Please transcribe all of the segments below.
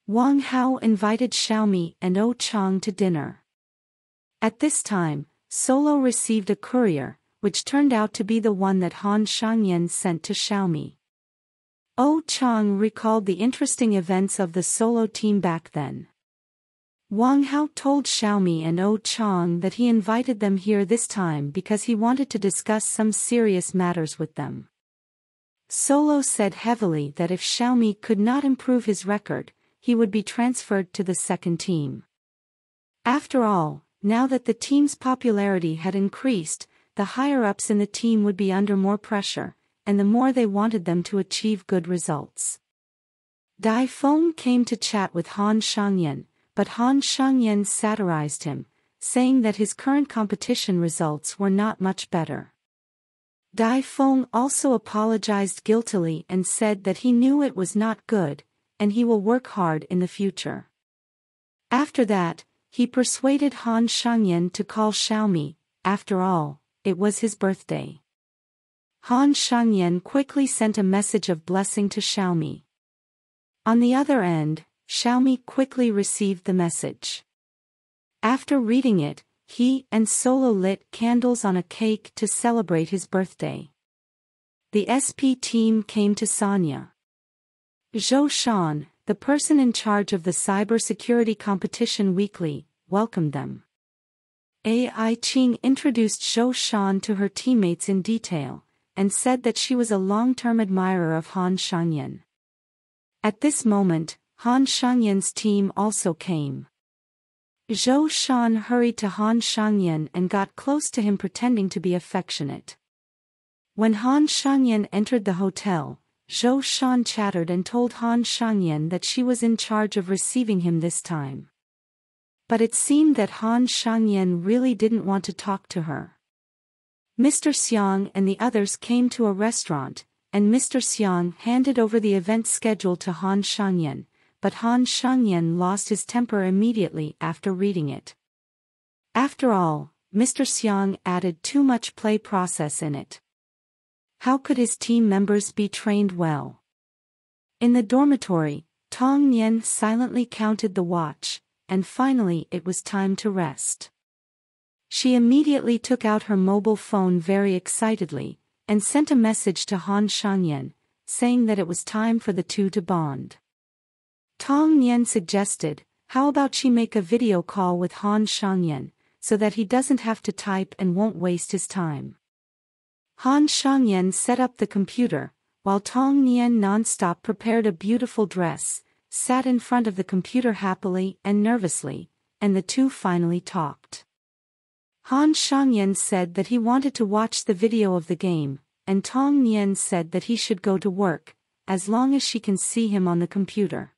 Wang Hao invited Xiaomi and Oh Chang to dinner. At this time, Solo received a courier, which turned out to be the one that Han Shangyan sent to Xiaomi. Oh Chang recalled the interesting events of the Solo team back then. Wang Hao told Xiaomi and Oh Chang that he invited them here this time because he wanted to discuss some serious matters with them. Solo said heavily that if Xiaomi could not improve his record, he would be transferred to the second team. After all, now that the team's popularity had increased, the higher-ups in the team would be under more pressure, and the more they wanted them to achieve good results. Dai Feng came to chat with Han Shangyan, but Han Shangyan satirized him, saying that his current competition results were not much better. Dai Feng also apologized guiltily and said that he knew it was not good, and he will work hard in the future. After that, he persuaded Han Shangyan to call Xiaomi. After all, it was his birthday. Han Shangyan quickly sent a message of blessing to Xiaomi. On the other end, Xiaomi quickly received the message. After reading it, he and Solo lit candles on a cake to celebrate his birthday. The SP team came to Sanya. Zhou Shan, the person in charge of the cybersecurity competition weekly, welcomed them. Ai Qing introduced Zhou Shan to her teammates in detail, and said that she was a long-term admirer of Han Shangyan. At this moment, Han Shangyan's team also came. Zhou Shan hurried to Han Shangyan and got close to him pretending to be affectionate. When Han Shangyan entered the hotel, Zhou Shan chattered and told Han Shangyan that she was in charge of receiving him this time. But it seemed that Han Shangyan really didn't want to talk to her. Mr. Xiang and the others came to a restaurant, and Mr. Xiang handed over the event schedule to Han Shangyan, but Han Shangyan lost his temper immediately after reading it. After all, Mr. Xiang added too much play process in it. How could his team members be trained well? In the dormitory, Tong Nian silently counted the watch, and finally it was time to rest. She immediately took out her mobile phone very excitedly, and sent a message to Han Shangyan, saying that it was time for the two to bond. Tong Nian suggested, how about she make a video call with Han Shangyan, so that he doesn't have to type and won't waste his time. Han Shangyan set up the computer, while Tong Nian non-stop prepared a beautiful dress, sat in front of the computer happily and nervously, and the two finally talked. Han Shangyan said that he wanted to watch the video of the game, and Tong Nian said that he should go to work, as long as she can see him on the computer.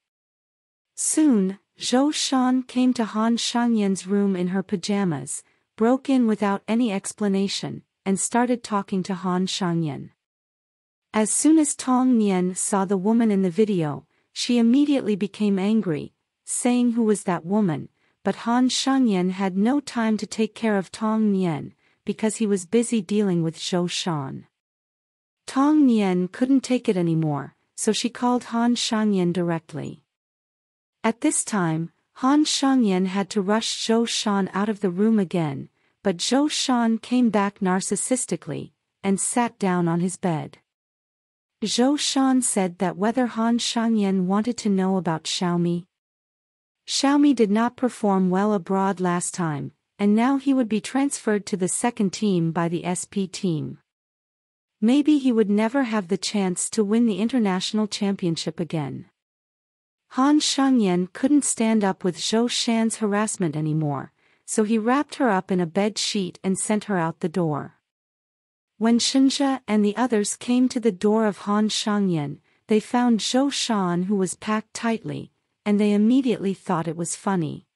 Soon, Zhou Shan came to Han Shangyan's room in her pajamas, broke in without any explanation, and started talking to Han Shangyan. As soon as Tong Nian saw the woman in the video, she immediately became angry, saying who was that woman, but Han Shangyan had no time to take care of Tong Nian, because he was busy dealing with Zhou Shan. Tong Nian couldn't take it anymore, so she called Han Shangyan directly. At this time, Han Shangyan had to rush Zhou Shan out of the room again, but Zhou Shan came back narcissistically, and sat down on his bed. Zhou Shan said that whether Han Shangyan wanted to know about Xiaomi. Xiaomi did not perform well abroad last time, and now he would be transferred to the second team by the SP team. Maybe he would never have the chance to win the international championship again. Han Shangyan couldn't stand up with Zhou Shan's harassment anymore, so he wrapped her up in a bed sheet and sent her out the door. When Shenzhe and the others came to the door of Han Shangyan, they found Zhou Shan who was packed tightly, and they immediately thought it was funny.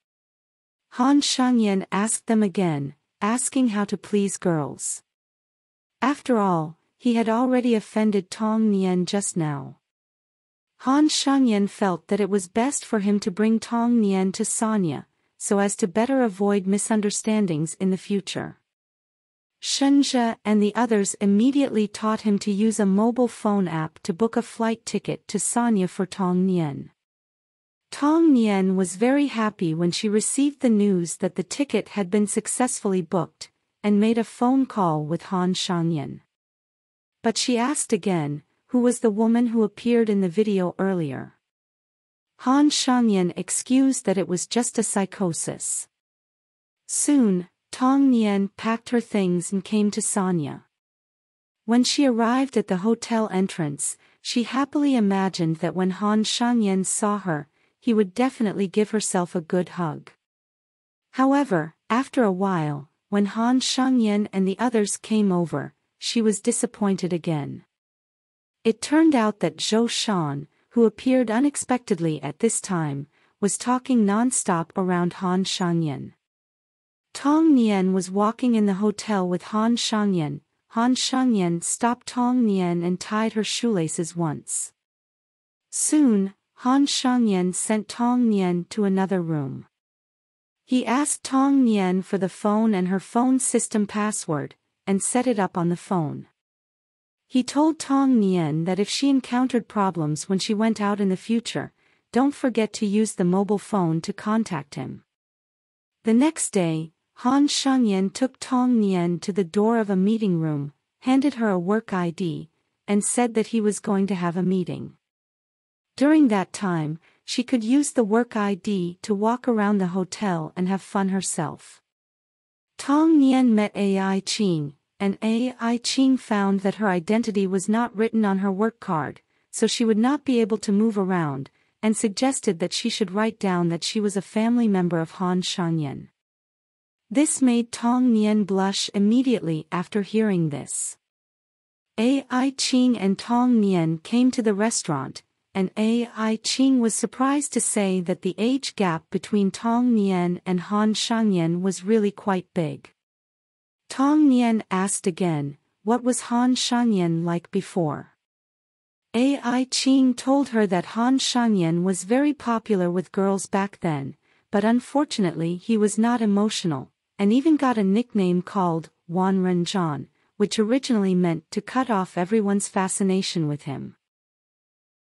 Han Shangyan asked them again, asking how to please girls. After all, he had already offended Tong Nian just now. Han Shangyan felt that it was best for him to bring Tong Nian to Sanya, so as to better avoid misunderstandings in the future. Shenzhe and the others immediately taught him to use a mobile phone app to book a flight ticket to Sanya for Tong Nian. Tong Nian was very happy when she received the news that the ticket had been successfully booked, and made a phone call with Han Shangyan. But she asked again, who was the woman who appeared in the video earlier? Han Shangyan excused that it was just a psychosis. Soon, Tong Nian packed her things and came to Sanya. When she arrived at the hotel entrance, she happily imagined that when Han Shangyan saw her, he would definitely give herself a good hug. However, after a while, when Han Shangyan and the others came over, she was disappointed again. It turned out that Zhou Shan, who appeared unexpectedly at this time, was talking non-stop around Han Shangyan. Tong Nian was walking in the hotel with Han Shangyan. Han Shangyan stopped Tong Nian and tied her shoelaces once. Soon, Han Shangyan sent Tong Nian to another room. He asked Tong Nian for the phone and her phone system password, and set it up on the phone. He told Tong Nian that if she encountered problems when she went out in the future, don't forget to use the mobile phone to contact him. The next day, Han Shangyan took Tong Nian to the door of a meeting room, handed her a work ID, and said that he was going to have a meeting. During that time, she could use the work ID to walk around the hotel and have fun herself. Tong Nian met Ai Qing, and Ai Qing found that her identity was not written on her work card, so she would not be able to move around, and suggested that she should write down that she was a family member of Han Shangyan. This made Tong Nian blush immediately after hearing this. Ai Qing and Tong Nian came to the restaurant, and Ai Qing was surprised to say that the age gap between Tong Nian and Han Shangyan was really quite big. Tong Nian asked again, what was Han Shangyan like before? Ai Qing told her that Han Shangyan was very popular with girls back then, but unfortunately he was not emotional, and even got a nickname called Wan Renjan, which originally meant to cut off everyone's fascination with him.